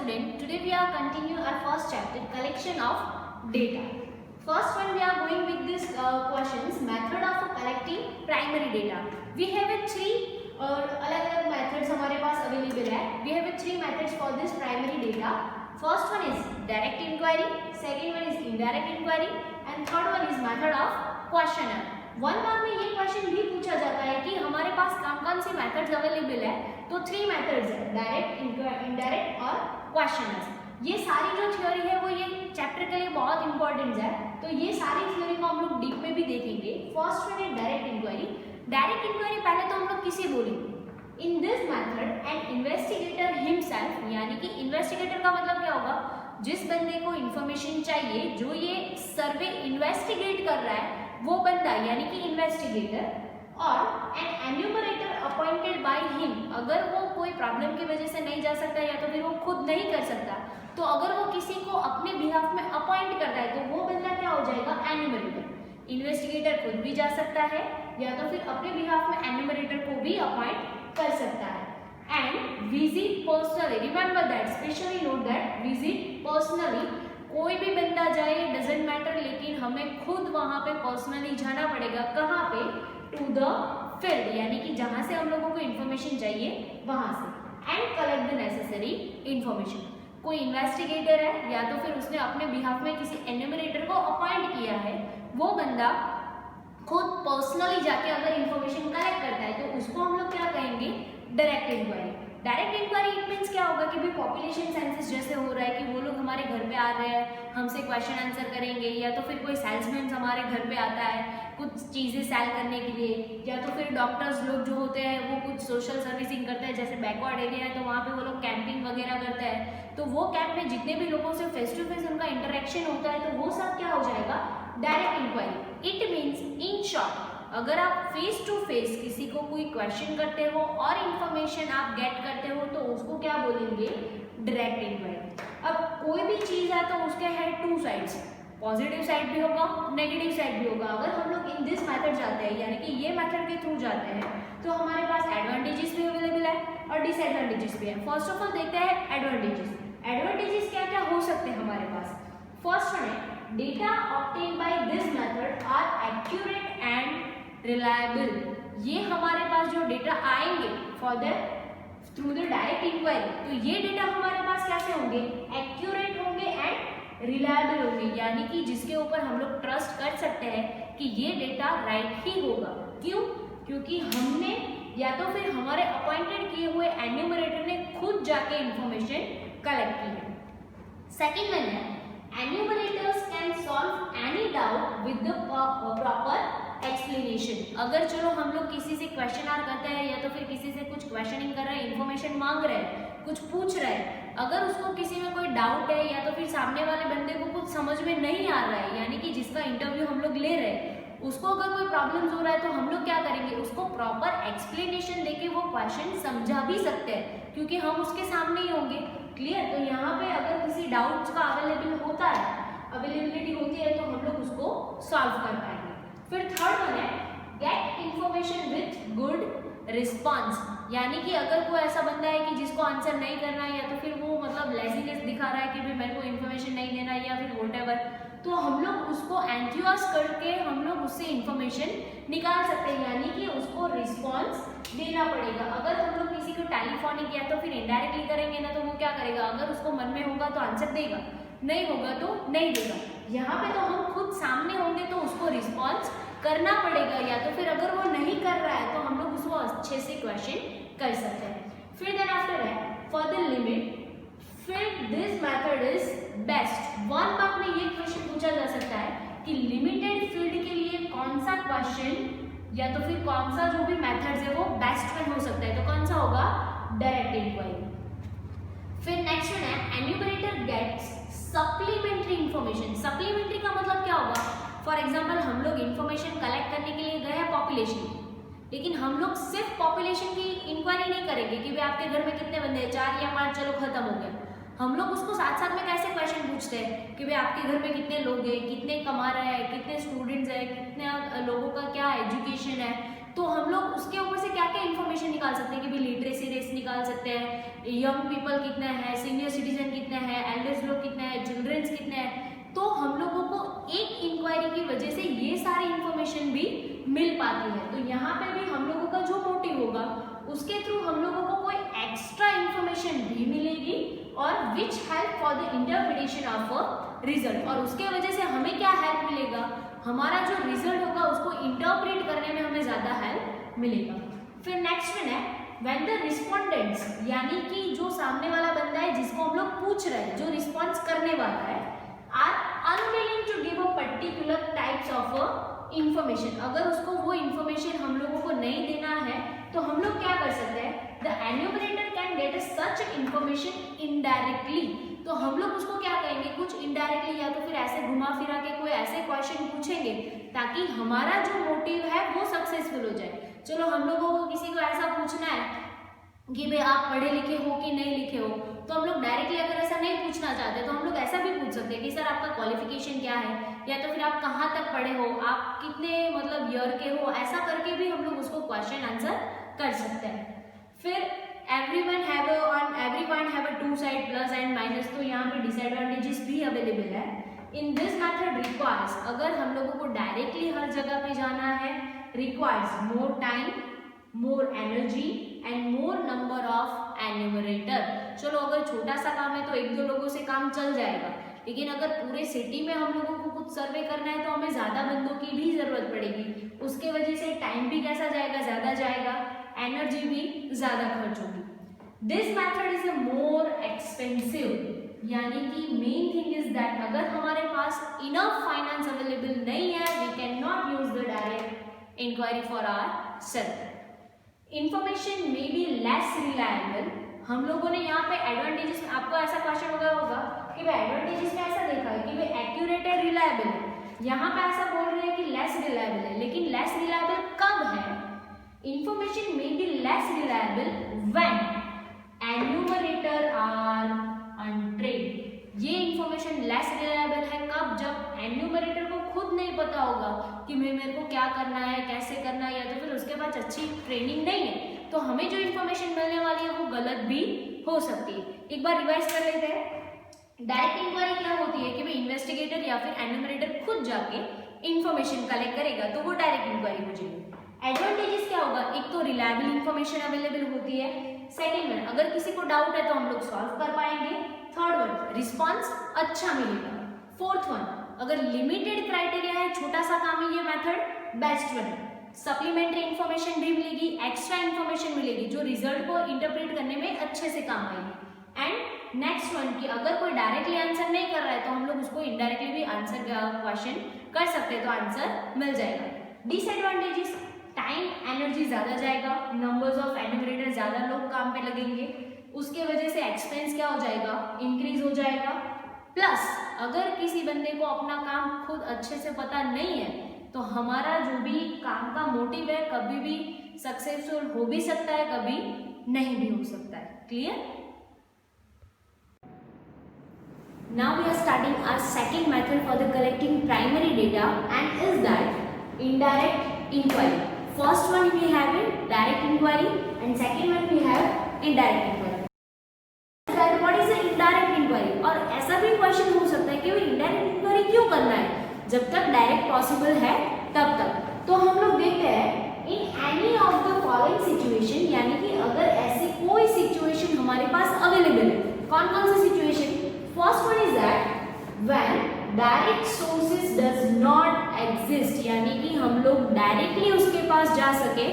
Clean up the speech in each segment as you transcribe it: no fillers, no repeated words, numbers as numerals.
student, today we are continue our first chapter, collection of data. First one we are going with this questions, method of collecting primary data. We have a three अलग-अलग methods हमारे पास available है. We have a three methods for this primary data. First one is direct inquiry, second one is indirect inquiry, and third one is method of questionnaire. One mark में ये question भी पूछा जाता है कि हमारे पास कौन सी मेथड्स अवेलेबल है. तो थ्री मेथड्स है, डायरेक्ट, इनडायरेक्ट और क्वेश्चनर्स. ये सारी जो थ्योरी है वो ये चैप्टर के लिए बहुत इंपॉर्टेंट है. तो ये सारी थ्योरी को हम लोग डीप में भी देखेंगे. फर्स्ट वन है डायरेक्ट इंक्वायरी. डायरेक्ट इंक्वायरी पहले तो हम लोग किसे बोलेंगे. In this method an investigator himself, यानी कि इन्वेस्टिगेटर का मतलब क्या होगा, जिस बंदे को इंफॉर्मेशन चाहिए, जो ये सर्वे इन्वेस्टिगेट कर रहा है वो बंदा यानी कि इन्वेस्टिगेटर, और an enumerator appointed by him. अगर वो कोई प्रॉब्लम की वजह से नहीं जा सकता या तो फिर वो खुद नहीं कर सकता, तो अगर वो किसी को अपने बिहाफ में अपॉइंट करता है तो वो बंदा क्या हो जाएगा, एन्यूमरेटर. इन्वेस्टिगेटर खुद भी जा सकता है या तो फिर अपने बिहाफ में एन्यूमरेटर को भी अपॉइंट कर सकता है. And visit personally, remember that, specially note that, visit personally. कोई भी बंदा जाए डजेंट मैटर, लेकिन हमें खुद वहां पे पर्सनली जाना पड़ेगा. कहाँ पे, टू द फील्ड, यानी कि जहां से हम लोगों को इन्फॉर्मेशन चाहिए वहां से. And collect the necessary information. कोई इन्वेस्टिगेटर है या तो फिर उसने अपने बिहाफ में किसी एन्यूमरेटर को अपॉइंट किया है, वो बंदा खुद पर्सनली जाके अगर इन्फॉर्मेशन कलेक्ट करता है तो उसको हम लोग क्या कहेंगे, direct inquiry. Direct inquiry it means क्या होगा कि भाई पॉपुलेशन सेंसस जैसे हो रहा है कि वो लोग हमारे घर पे आ रहे हैं, हमसे क्वेश्चन आंसर करेंगे, या तो फिर कोई सेल्समैन हमारे घर पे आता है कुछ चीज़ें सेल करने के लिए, या तो फिर डॉक्टर्स लोग जो होते हैं वो कुछ सोशल सर्विसिंग करते हैं. जैसे बैकवर्ड एरिया है तो वहाँ पे वो लोग कैंपिंग वगैरह करते हैं, तो वो कैंप में जितने भी लोगों से फेस टू फेस उनका इंटरेक्शन होता है तो वो सब क्या हो जाएगा, direct inquiry. It means in short, अगर आप फेस टू फेस किसी को कोई क्वेश्चन करते हो और इन्फॉर्मेशन आप गेट करते हो तो उसको क्या बोलेंगे, डायरेक्ट इंक्वायरी. अब कोई भी चीज़ है तो उसके है टू साइड्स, पॉजिटिव साइड भी होगा, नेगेटिव साइड भी होगा. अगर हम लोग इन दिस मेथड जाते हैं, यानी कि ये मेथड के थ्रू जाते हैं, तो हमारे पास एडवांटेजेस भी अवेलेबल है और डिसएडवांटेजेस भी है. फर्स्ट ऑफ ऑल देखते हैं एडवांटेजेस. एडवांटेजेस क्या क्या हो सकते हैं हमारे पास. फर्स्ट वन है, data obtain by this method are accurate and reliable. ये हमारे पास जो डेटा आएंगे for the through the direct inquiry, तो ये डेटा हमारे पास कैसे होंगे, एक्यूरेट होंगे एंड रिलायबल होंगे, यानी कि जिसके ऊपर हम लोग ट्रस्ट कर सकते हैं कि ये डेटा राइट ही होगा. क्यों, क्योंकि हमने या तो फिर हमारे अपॉइंटेड किए हुए एन्यूमरेटर ने खुद जाके इंफॉर्मेशन कलेक्ट की है. सेकेंड वन है, enumerators can solve any doubt with the proper explanation. अगर चलो हम लोग किसी से क्वेश्चन आर करते हैं या तो फिर किसी से कुछ क्वेश्चनिंग कर रहे हैं, इन्फॉर्मेशन मांग रहे हैं, कुछ पूछ रहे हैं, अगर उसको किसी में कोई डाउट है या तो फिर सामने वाले बंदे को कुछ समझ में नहीं आ रहा है, यानी कि जिसका इंटरव्यू हम लोग ले रहे हैं, उसको अगर कोई प्रॉब्लम हो रहा है तो हम लोग क्या करेंगे, उसको प्रॉपर एक्सप्लेनेशन देके वो क्वेश्चन समझा भी सकते हैं क्योंकि हम उसके सामने ही होंगे. क्लियर. तो यहाँ पे अगर किसी डाउट्स का अवेलेबिलिटी होती है तो हम लोग उसको सॉल्व कर पाएंगे. फिर थर्ड वन है, get information with good response. यानी कि अगर कोई ऐसा बंदा है कि जिसको आंसर नहीं करना है या तो फिर वो मतलब लेजीनेस दिखा रहा है कि भाई मेरे को इन्फॉर्मेशन नहीं देना या फिर व्हाटएवर, तो हम लोग उसको एंथ्यूज करके हम लोग उससे इन्फॉर्मेशन निकाल सकते हैं, यानी कि उसको रिस्पॉन्स देना पड़ेगा. अगर हम लोग किसी को टेलीफोनिक या तो फिर इनडायरेक्टली करेंगे ना, तो वो क्या करेगा, अगर उसको मन में होगा तो आंसर देगा, नहीं होगा तो नहीं देगा. यहाँ पे तो हम खुद सामने होंगे तो उसको रिस्पॉन्स करना पड़ेगा, या तो फिर अगर वो नहीं कर रहा है तो हम लोग उसको अच्छे से क्वेश्चन कर सकते हैं. फिर देन आफ्टर है फॉर द लिमिट, फिर this method is best. One mark में ये क्वेश्चन पूछा जा सकता है कि लिमिटेड फील्ड के लिए कौन सा क्वेश्चन या तो फिर कौन सा जो भी मेथड्स है वो बेस्ट वन हो सकता है, तो कौन सा होगा, डायरेक्ट इंक्वायरी. फिर नेक्स्ट वन है, enumerator gets supplementary information. Supplementary का मतलब क्या होगा, फॉर एग्जाम्पल हम लोग इन्फॉर्मेशन कलेक्ट करने के लिए गए हैं पॉपुलेशन, लेकिन हम लोग सिर्फ पॉपुलेशन की इंक्वायरी नहीं करेंगे कि भाई आपके घर में कितने बंदे हैं, 4 या 5, चलो खत्म हो गया. हम लोग उसको साथ साथ में कैसे क्वेश्चन पूछते हैं कि भाई आपके घर में कितने लोग हैं, कितने कमा रहे हैं, कितने स्टूडेंट्स हैं, कितने लोगों का क्या एजुकेशन है, तो हम लोग उसके ऊपर से क्या क्या इन्फॉर्मेशन निकाल सकते हैं कि भाई लिटरेसी रेट निकाल सकते हैं, यंग पीपल कितना है, सीनियर सिटीजन हैं, एल्डर्स लोग कितने हैं, चिल्ड्रंस कितने हैं, तो हम लोगों को एक इंक्वायरी की वजह से ये सारी इंफॉर्मेशन भी मिल पाती है। तो यहाँ पे भी हम लोगों का जो मोटिव होगा उसके थ्रू हम लोगों को कोई एक्स्ट्रा इंफॉर्मेशन भी मिलेगी और which help for the interpretation of a result, और उसके वजह से हमें क्या हेल्प मिलेगा, हमारा जो रिजल्ट होगा उसको इंटरप्रेट करने में हमें ज्यादा हेल्प मिलेगा। फिर नेक्स्ट वन है व्हेन द रिस्पोंडेंट्स, यानी कि जो सामने वाला बंदा है जिसको हम लोग पूछ रहे हैं, जो रिस्पॉन्स करने वाला है, are unwilling to give a particular types of information, अगर उसको वो इंफॉर्मेशन हम लोगों को नहीं देना है तो हम लोग क्या कर सकते हैं, the enumerator can get such information indirectly, तो हम लोग उसको क्या कहेंगे, कुछ इनडायरेक्टली या तो फिर ऐसे घुमा फिरा के कोई ऐसे क्वेश्चन पूछेंगे ताकि हमारा जो मोटिव है वो सक्सेसफुल हो जाए। चलो हम लोगों को किसी को ऐसा पूछना है कि भाई आप पढ़े लिखे हो कि नहीं लिखे हो, तो हम लोग डायरेक्टली अगर ऐसा नहीं पूछना चाहते तो हम लोग ऐसा भी पूछ सकते हैं कि सर आपका क्वालिफिकेशन क्या है, या तो फिर आप कहाँ तक पढ़े हो, आप कितने मतलब ईयर के हो, ऐसा करके भी हम लोग उसको क्वेश्चन आंसर कर सकते हैं। फिर everyone have a two side plus and minus, तो यहाँ पे डिसएडवांटेजेस भी अवेलेबल है। इन दिस मेथड रिक्वायर्स, अगर हम लोगों को डायरेक्टली हर जगह पे जाना है, requires more time, more energy and more number of enumerator. चलो अगर छोटा सा काम है तो एक दो लोगों से काम चल जाएगा, लेकिन अगर पूरे सिटी में हम लोगों को कुछ सर्वे करना है तो हमें ज्यादा बंदों की भी जरूरत पड़ेगी, उसके वजह से टाइम भी कैसा जाएगा, ज्यादा जाएगा, एनर्जी भी ज्यादा खर्च होगी। This method is a more expensive, यानी कि मेन थिंग इज दैट अगर हमारे पास इनफ फाइनेंस अवेलेबल नहीं है, we can not use the direct inquiry for ourself. Information may be less reliable, हम लोगों ने यहाँ पे एडवांटेजेस, आपको ऐसा क्वेश्चन होगा कि भाई एडवांटेजेस में ऐसा देखा है कि भाई एक्यूरेट है, रिलायबल है, यहाँ पे ऐसा बोल रहे हैं कि लेस रिलायबल है, लेकिन लेस रिलायबल कब है, information may be less reliable when enumerator are untrained, ये इंफॉर्मेशन लेस रिलायबल है कब, जब एन्यूमरेटर को खुद नहीं पता होगा कि मेरे को क्या करना है, कैसे करना है, या तो फिर उसके पास अच्छी ट्रेनिंग नहीं है, तो हमें जो इंफॉर्मेशन मिलने वाली है वो गलत भी हो सकती है। एक बार रिवाइज कर लेते हैं। डायरेक्ट इंक्वायरी क्या होती है कि भाई इन्वेस्टिगेटर या फिर एन्यूमरेटर खुद जाके इंफॉर्मेशन कलेक्ट करेगा, तो वो डायरेक्ट इंक्वायरी हो जाएगी। एडवांटेजेस क्या होगा, एक तो रिलायबल इंफॉर्मेशन अवेलेबल होती है, सेकेंड वन अगर किसी को डाउट है तो हम लोग सॉल्व कर पाएंगे, थर्ड वन रिस्पॉन्स अच्छा मिलेगा, फोर्थ वन अगर लिमिटेड क्राइटेरिया है, छोटा सा काम है ये method, best one, supplementary information भी मिलेगी, एक्स्ट्रा इंफॉर्मेशन मिलेगी जो रिजल्ट को इंटरप्रेट करने में अच्छे से काम आएगी। एंड नेक्स्ट वन कि अगर कोई डायरेक्टली आंसर नहीं कर रहा है तो हम लोग उसको इनडायरेक्टली भी आंसर क्वेश्चन कर सकते हैं, तो आंसर मिल जाएगा। डिसएडवांटेजेस, टाइम एनर्जी ज्यादा जाएगा, नंबर्स ऑफ एन्यूमरेटर ज्यादा लोग काम पे लगेंगे, उसके वजह से एक्सपेंस क्या हो जाएगा, इंक्रीज हो जाएगा, प्लस अगर किसी बंदे को अपना काम खुद अच्छे से पता नहीं है तो हमारा जो भी काम का मोटिव है कभी भी सक्सेसफुल हो भी सकता है, कभी नहीं भी हो सकता है। Clear? Now we are starting our second method for the collecting primary data, and is that indirect inquiry. First one we have it direct inquiry, and second one we have indirect inquiry. That what is the indirect inquiry? और ऐसा भी question हो सकता है कि वो indirect inquiry क्यों करना है, जब तक डायरेक्ट पॉसिबल है तब तक। तो हम लोग देखते हैं in any of the following situation, यानी कि अगर ऐसी कोई सिचुएशन हमारे पास अवेलेबल है, कौन कौन सी situation? First one is that when direct sources does not exist, यानी कि हम लोग डायरेक्टली उसके पास जा सके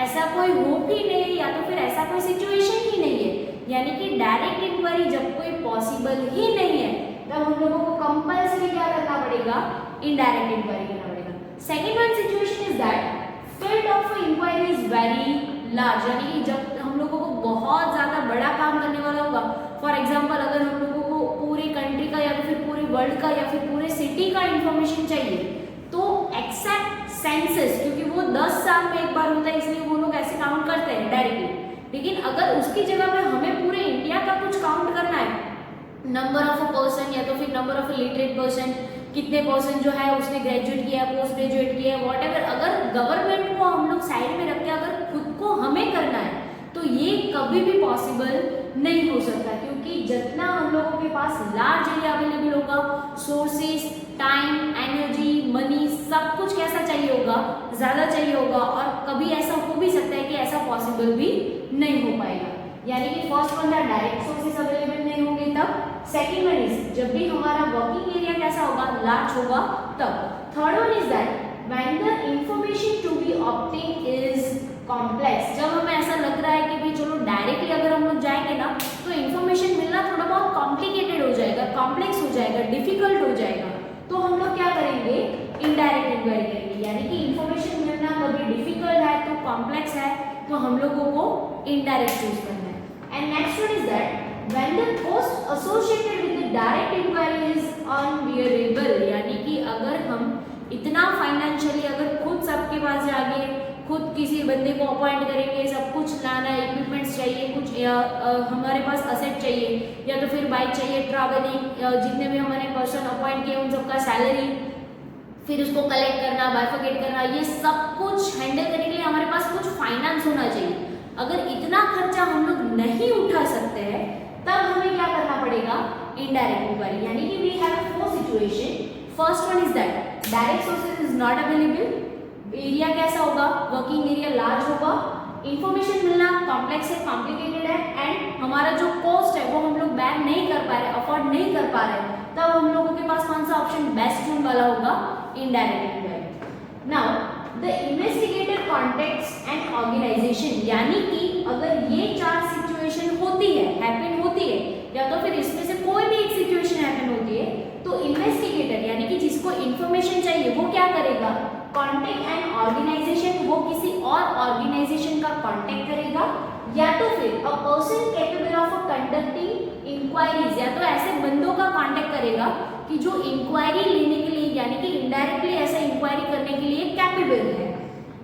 ऐसा कोई हो ही नहीं, या तो फिर ऐसा कोई सिचुएशन ही नहीं है, यानी कि डायरेक्ट इंक्वायरी जब कोई पॉसिबल ही नहीं है तब हम लोगों को कंपल्सरी क्या करना पड़ेगा, इनडायरेक्ट इंक्वायरी करना पड़ेगा। Second one situation is that field of inquiry is very large, यानी कि जब हम लोगों को बहुत ज्यादा बड़ा काम करने वाला होगा, फॉर एग्जाम्पल अगर हम लोगों को पूरी कंट्री का या फिर पूरे वर्ल्ड का या फिर पूरे सिटी का इंफॉर्मेशन चाहिए, तो एक्सेप्ट सेंसस, क्योंकि वो 10 साल में एक बार होता है इसलिए वो लोग ऐसे काउंट करते हैं डायरेक्टली, लेकिन अगर उसकी जगह पे हमें पूरे इंडिया का कुछ काउंट करना है, नंबर ऑफ अ पर्सन या तो फिर number of a literate person, कितने पर्सन जो है उसने ग्रेजुएट किया, पोस्ट ग्रेजुएट किया, व्हाटएवर, अगर गवर्नमेंट को हम लोग साइड में रख के अगर खुद को हमें करना है तो ये कभी भी पॉसिबल नहीं हो सकता, क्योंकि जितना हम लोगों के पास लार्ज एरिया अवेलेबल होगा, सोर्सेस, टाइम, एनर्जी, मनी, सब कुछ कैसा चाहिए होगा, ज़्यादा चाहिए होगा, और कभी ऐसा हो भी सकता है कि ऐसा पॉसिबल भी नहीं हो पाएगा। यानी कि फर्स्ट वन था डायरेक्ट सोर्सेस अवेलेबल नहीं होंगे तब, सेकंड वन इज जब भी हमारा वर्किंग एरिया कैसा होगा, लार्ज होगा तब। Third one is that when the information to be obtain is complex, जब हमें ऐसा लग रहा है कि भाई चलो डायरेक्टली अगर हम लोग जाएंगे ना तो इन्फॉर्मेशन मिलना थोड़ा बहुत कॉम्प्लिकेटेड हो जाएगा, कॉम्प्लेक्स हो जाएगा, डिफिकल्ट हो जाएगा, तो हम लोग क्या करेंगे, इनडायरेक्ट इंक्वायरी करेंगे। यानी कि इन्फॉर्मेशन मिलना कभी डिफिकल्ट है तो कॉम्प्लेक्स है तो हम लोगों को इनडायरेक्ट चूज करना है। And next one is that when the cost associated with the direct inquiry is unbearable, यानी कि अगर हम इतना फाइनेंशियली अगर खुद सबके पास जाके खुद किसी बंदे को अपॉइंट करेंगे, सब कुछ लाना है, इक्विपमेंट्स चाहिए, कुछ हमारे पास असेट चाहिए, या तो फिर बाइक चाहिए, ट्रैवलिंग, जितने भी हमारे पर्सन अपॉइंट किए उन सबका सैलरी, फिर उसको कलेक्ट करना, बाइफिकेट करना, ये सब कुछ हैंडल करने के लिए हमारे पास कुछ फाइनेंस होना चाहिए। अगर इतना खर्चा हम लोग नहीं उठा सकते हैं तब हमें क्या करना पड़ेगा, इनडायरेक्ट इंक्वायरी। यानी कि we have four situation. First one is that direct sources is not available, area कैसा होगा, वर्किंग एरिया लार्ज होगा, इंफॉर्मेशन मिलना कॉम्प्लेक्स है, कॉम्प्लिकेटेड है, एंड हमारा जो कॉस्ट है वो हम लोग बैर नहीं कर पा रहे, अफोर्ड नहीं कर पा रहे, तब हम लोगों के पास कौन सा ऑप्शन बेस्ट वन वाला होगा, indirect inquiry. Now the investigator contacts and organisation, यानी कि अगर ये चार सिचुएशन होती है, हैपन होती है, या तो फिर इसमें से कोई भी एक सिचुएशन हैपन होती है, तो इन्वेस्टिगेटर यानी कि जिसको इंफॉर्मेशन चाहिए वो क्या करेगा, कॉन्टेक्ट एंड ऑर्गेनाइजेशन, वो किसी और ऑर्गेनाइजेशन का कॉन्टेक्ट करेगा, या तो फिर a person capable of conducting inquiries, या तो ऐसे बंदों का कॉन्टेक्ट करेगा कि जो इंक्वायरी लेने के लिए यानी कि इनडायरेक्टली ऐसा इंक्वायरी करने के लिए कैपेबल है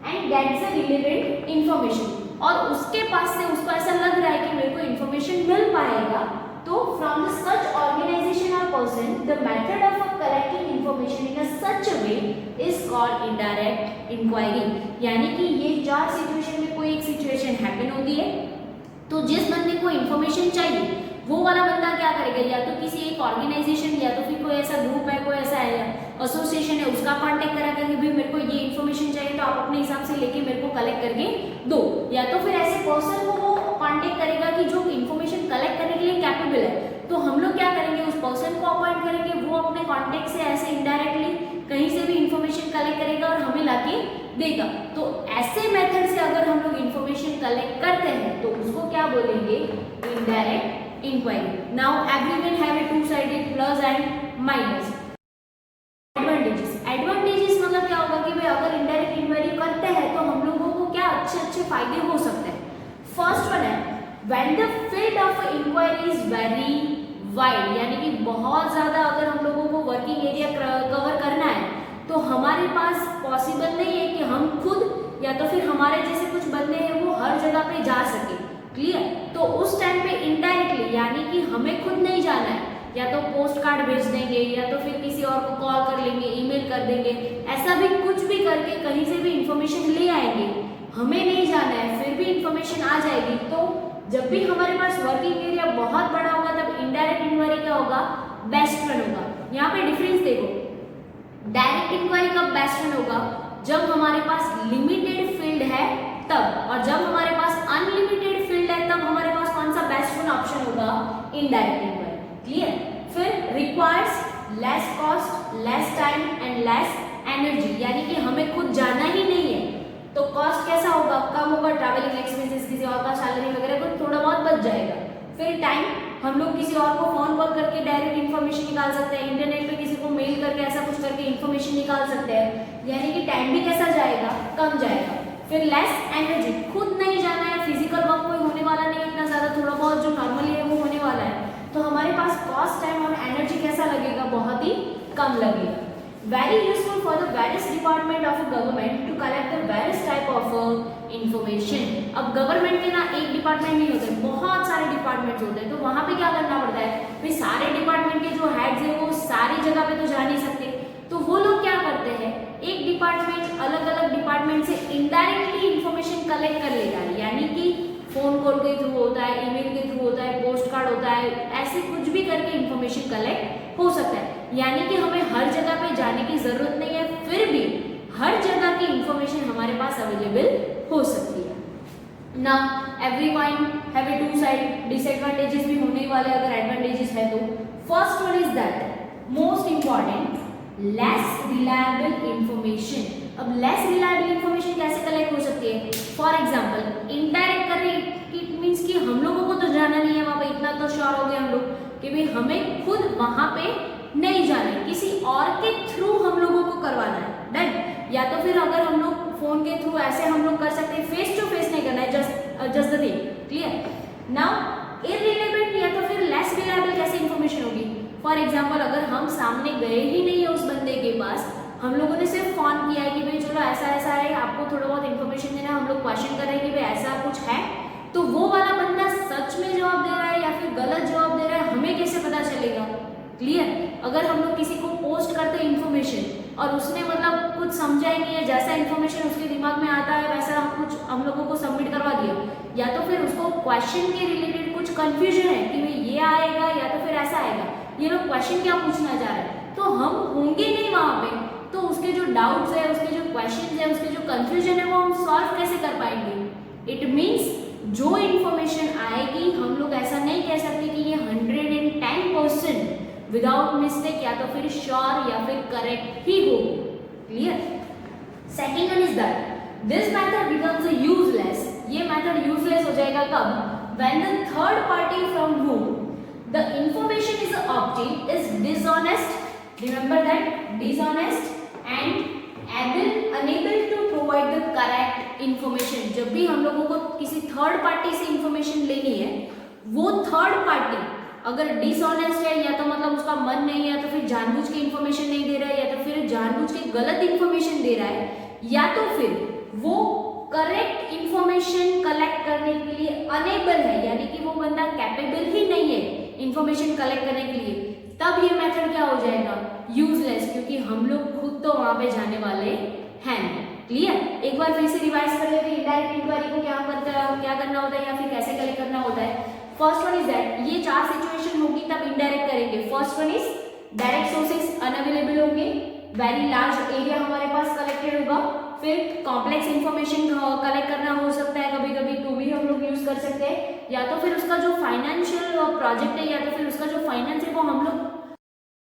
and gets the relevant information, और उसके पास से उसको ऐसा लग रहा है कि मेरे को इंफॉर्मेशन मिल पाएगा, तो फ्रॉम द सच ऑर्गेनाइजेशन और person the method of collecting information in a such way is called indirect inquiry. यानी कि ये चार सिचुएशन में कोई एक सिचुएशन हैपन होती है, तो जिस बंदे को इंफॉर्मेशन चाहिए वो वाला बंदा क्या करेगा, या तो किसी एक ऑर्गेनाइजेशन, या तो फिर कोई ऐसा ग्रुप है, कोई ऐसा एसोसिएशन है, उसका कांटेक्ट करेगा कि भाई मेरे को ये इन्फॉर्मेशन चाहिए, तो आप अपने हिसाब से लेके मेरे को कलेक्ट करके दो, या तो फिर ऐसे पर्सन को वो कांटेक्ट करेगा कि जो इन्फॉर्मेशन कलेक्ट करने के लिए कैपेबल है, तो हम लोग क्या करेंगे, उस पर्सन को अपॉइंट करेंगे, वो अपने कॉन्टेक्ट से ऐसे इनडायरेक्टली कहीं से भी इंफॉर्मेशन कलेक्ट करेगा और हमें लाके देगा। तो ऐसे मेथड से अगर हम लोग इंफॉर्मेशन कलेक्ट करते हैं तो उसको क्या बोलेंगे, indirect inquiry. Now everyone have a two sided plus and minus. Advantages मतलब क्या होगा कि भाई अगर इनडायरेक्ट इंक्वायरी करते हैं तो हम लोगों को क्या अच्छे अच्छे फायदे हो सकते हैं। फर्स्ट वन है when the field of inquiry is very wide, यानी कि बहुत ज़्यादा अगर हम लोगों को वर्किंग एरिया कवर करना है तो हमारे पास पॉसिबल नहीं है कि हम खुद या तो फिर हमारे जैसे कुछ बंदे हैं वो हर जगह पे जा सके, क्लियर। तो उस टाइम पे इनडायरेक्टली यानी कि हमें खुद नहीं जाना है, या तो पोस्ट कार्ड भेज देंगे या तो फिर किसी और को कॉल कर लेंगे, ईमेल कर देंगे, ऐसा भी कुछ भी करके कहीं से भी इंफॉर्मेशन ले आएंगे, हमें नहीं जाना है फिर भी इंफॉर्मेशन आ जाएगी। तो जब भी हमारे पास वर्किंग एरिया बहुत बड़ा होगा तब इनडायरेक्ट इंक्वायरी क्या होगा, बेस्ट रन होगा। यहाँ पे डिफरेंस देखो, डायरेक्ट इंक्वायरी कब बेस्ट रन होगा, जब हमारे पास लिमिटेड फील्ड है तब, और जब हमारे पास अनलिमिटेड फील्ड है तब हमारे पास कौन सा बेस्ट वन ऑप्शन होगा, इनडायरेक्ट इंक्वायरी, क्लियर। फिर requires less cost, less time and less energy, यानी कि हमें खुद जाना ही नहीं है तो कॉस्ट कैसा होगा, कम होगा, ट्रैवलिंग एक्सपेंसेस, किसी और का सैलरी वगैरह को थोड़ा बहुत बच जाएगा। फिर टाइम, हम लोग किसी और को फोन कॉल करके डायरेक्ट इन्फॉर्मेशन निकाल सकते हैं, इंटरनेट पे किसी को मेल करके ऐसा कुछ करके इन्फॉर्मेशन निकाल सकते हैं, यानी कि टाइम भी कैसा जाएगा, कम जाएगा। फिर लेस एनर्जी, खुद नहीं जाना है, फिजिकल वर्क कोई होने वाला नहीं है इतना ज़्यादा, थोड़ा बहुत जो नॉर्मली है वो होने वाला है, तो हमारे पास कॉस्ट, टाइम और एनर्जी कैसा लगेगा, बहुत ही कम लगेगा। Very useful for the various department of a government to collect the various type of information। अब गवर्नमेंट के ना एक डिपार्टमेंट नहीं होते, बहुत सारे डिपार्टमेंट्स होते हैं, तो वहाँ पे क्या करना पड़ता है, भाई सारे डिपार्टमेंट के जो हेड्स हैं वो सारी जगह पे तो जा नहीं सकते, तो वो लोग क्या करते हैं, एक डिपार्टमेंट अलग अलग डिपार्टमेंट से इनडायरेक्टली इंफॉर्मेशन कलेक्ट कर लेगा। यानी कि फोन कॉल के थ्रू होता है, ईमेल के थ्रू होता है, पोस्ट कार्ड होता है, ऐसे कुछ भी करके इंफॉर्मेशन कलेक्ट हो सकता है। यानी कि हमें हर जगह पे जाने की जरूरत नहीं है, फिर भी हर जगह की इंफॉर्मेशन हमारे पास अवेलेबल हो सकती है। Now every coin have a two side, disadvantages भी होने वाले अगर एडवांटेजेस है तो। First one is that most important, less reliable information. अब लेस रिलायबल इंफॉर्मेशन कैसे कलेक्ट हो सकती है? फॉर एग्जांपल इनडायरेक्ट करने, इट मींस कि हम लोगों को तो जाना नहीं है वहां पे, इतना तो श्योर हो गए हम लोग कि भाई हमें खुद वहां पे नहीं जाना है, किसी और के थ्रू हम लोगों को करवाना है, डन। या तो फिर अगर हम लोग फोन के थ्रू ऐसे हम लोग कर सकते हैं, फेस टू फेस नहीं करना है, just the thing clear. Now irrelevant या तो फिर लेस रिलायबल कैसे इंफॉर्मेशन होगी? फॉर एग्जांपल अगर हम सामने गए ही नहीं है उस बंदे के पास, हम लोगों ने सिर्फ फोन किया है कि भाई चलो ऐसा ऐसा है, आपको थोड़ा बहुत इन्फॉर्मेशन देना, हम लोग क्वेश्चन कर रहे हैं कि भाई ऐसा कुछ है, तो वो वाला बंदा सच में जवाब दे रहा है या फिर गलत जवाब दे रहा है, हमें कैसे पता चलेगा? क्लियर। अगर हम लोग किसी को पोस्ट करते हैं इन्फॉर्मेशन और उसने मतलब कुछ समझा ही नहीं है, जैसा इन्फॉर्मेशन उसके दिमाग में आता है वैसा हम लोगों को सबमिट करवा दिया, या तो फिर उसको क्वेश्चन के रिलेटेड कुछ कंफ्यूजन है कि भाई ये आएगा या तो फिर ऐसा आएगा, ये लोग क्वेश्चन क्या पूछना चाह रहे हैं, तो हम होंगे नहीं वहां पे, तो उसके जो डाउट्स है, उसके जो क्वेश्चन है, उसके जो कंफ्यूजन है, वो हम सॉल्व कैसे कर पाएंगे? इट मीन्स जो इन्फॉर्मेशन आएगी हम लोग ऐसा नहीं कह सकते कि ये 110% विदाउट मिस्टेक या तो फिर श्योर या फिर करेक्ट ही हो। Clear. Second one is that this method becomes useless. ये मेथड यूजलेस हो जाएगा कब? When the third party from whom the information is obtained is dishonest. Remember that, dishonest and unable to provide the correct information. जब भी हम लोगों को किसी थर्ड पार्टी से इंफॉर्मेशन लेनी है, वो थर्ड पार्टी अगर डिसऑनेस्ट है या तो मतलब उसका मन नहीं है, या तो फिर जानबूझ के इंफॉर्मेशन नहीं दे रहा है, या तो फिर जानबूझ के गलत इंफॉर्मेशन दे रहा है, या तो फिर वो करेक्ट इंफॉर्मेशन कलेक्ट करने के लिए अनेबल है, यानी कि वो बंदा कैपेबल ही नहीं है इंफॉर्मेशन कलेक्ट करने के लिए, तब ये मेथड क्या हो जाएगा? यूजलेस, क्योंकि हम लोग खुद तो वहां पे जाने वाले हैं। क्लियर। एक बार फिर से रिवाइज कर लेते हैं इनडायरेक्ट इंक्वायरी को क्या करना होता है या फिर कैसे कलेक्ट करना होता है। फर्स्ट वन इज दैट ये 4 सिचुएशन होगी तब इनडायरेक्ट करेंगे। First one is direct sources unavailable होंगे, वेरी लार्ज एरिया हमारे पास कलेक्टेड होगा, फिर कॉम्प्लेक्स इंफॉर्मेशन कलेक्ट करना हो सकता है कभी कभी, तो भी हम लोग यूज कर सकते हैं, या तो फिर उसका जो फाइनेंशियल प्रोजेक्ट है या तो फिर उसका जो फाइनेंस है वो हम लोग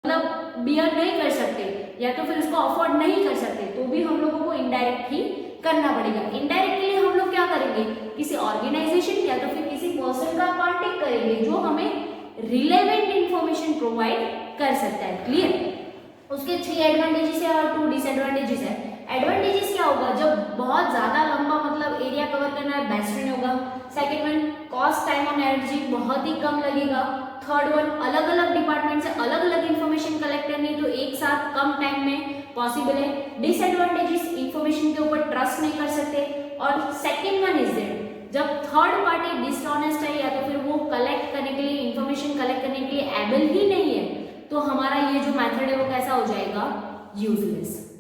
मतलब बियर नहीं कर सकते या तो फिर उसको अफोर्ड नहीं कर सकते, तो भी हम लोगों को इनडायरेक्ट ही करना पड़ेगा। इनडायरेक्ट के लिए हम लोग क्या करेंगे? किसी ऑर्गेनाइजेशन या तो फिर किसी पर्सन का कांटेक्ट करेंगे जो हमें रिलेवेंट इंफॉर्मेशन प्रोवाइड कर सकता है। क्लियर। उसके 3 एडवांटेजेस है और 2 डिसएडवांटेजेस है। एडवांटेजेस क्या होगा? जब बहुत ज्यादा लंबा मतलब एरिया कवर करना है, बेस्ट फ्रेंड होगा। सेकेंड वन, कॉस्ट टाइम और एनर्जी बहुत ही कम लगेगा। थर्ड वन, अलग अलग डिपार्टमेंट से अलग अलग इंफॉर्मेशन कलेक्ट करनी है तो एक साथ कम टाइम में पॉसिबल है। डिसएडवांटेजेस, इंफॉर्मेशन के ऊपर ट्रस्ट नहीं कर सकते। और सेकेंड वन इज दैट जब थर्ड पार्टी डिसऑनेस्ट है या तो फिर वो कलेक्ट करने के लिए इंफॉर्मेशन कलेक्ट करने के लिए एबल ही नहीं है, तो हमारा ये जो मेथड है वो कैसा हो जाएगा? यूजलेस।